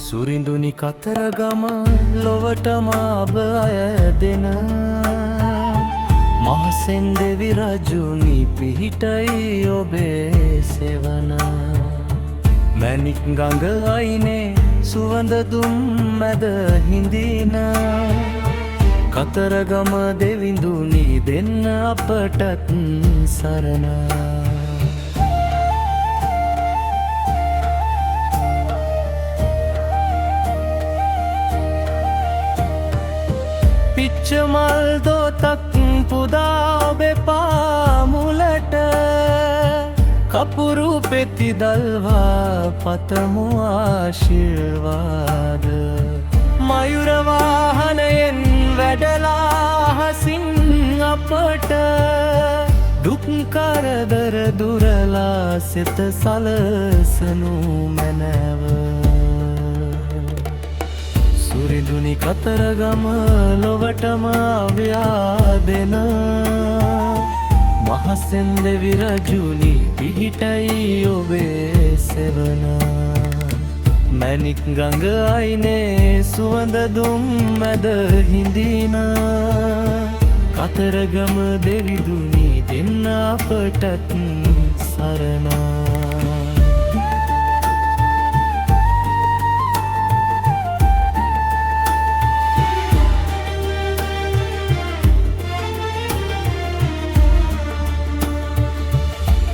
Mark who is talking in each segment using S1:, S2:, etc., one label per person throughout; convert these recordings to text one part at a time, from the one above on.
S1: සුරිඳුනි කතරගම ලොවටම අබ අය දෙන මහසෙන් දෙවි රජුනි පිහිටයි ඔබේ සෙවන මැණික් ගඟ අයිනේ සුවඳ දුම් මැද හිඳින කතරගම දෙවිඳුනි දෙන්න අපටත් සරණ පිච්චමල් දෝතක් පුදා ඔබේ පාමුලට කපුරු පෙති දල්වා පතමු ආශිර්වාද මයුර වාහනයෙන් වැඩලා හසින් අපට දුක් කරදර දුරලා සිත සලසනු මැනව සුරිඳුනි කතරගම ලොවටම අවයා දෙන මහසෙන් දෙවි රජුනි පිහිටයි ඔබේ සෙවන මැණික් ගඟ අයිනේ සුවඳ දුම් මැද හිඳින කතරගම දෙවිඳුනි දෙන්න අපටත් සරණ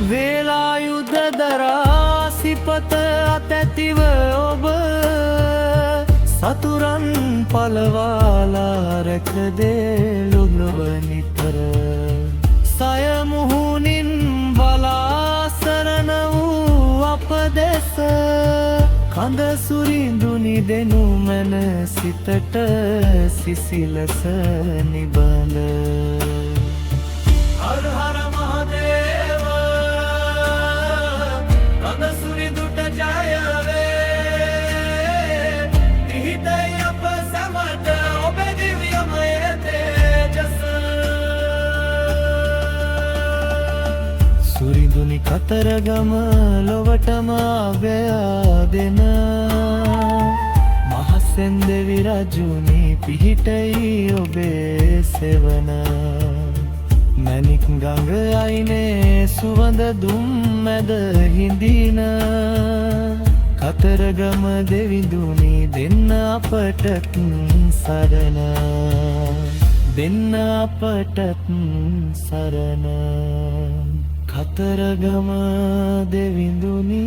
S1: වේලායුධ දරා සිපත අතැතිව ඔබ සතුරන් පලවාලා රැකදේ ලොව නිතර සය මුහුණින් බලා සරණ වූ අප දෙස කඳ සුරිඳුනි දෙනු මැන සිතට සිසිලස නිබඳ හර හර මහදේව කඳ සුරිඳුට ජය වේ පිහිටයි අප සැමට ඔබේ දිව්‍යමය තේජස සුරිඳුනි කතරගම ලොවටම අවයා දෙන මහසෙන් දෙවි රජුනි පිහිටයි ඔබේ සෙවන මැණික් ගඟ අයිනේ සුවඳ දුම් මැද හිඳින කතරගම දෙවිඳුනි දෙන්න අපටත් සරණ දෙන්න අපටත් සරණ කතරගම දෙවිඳුනි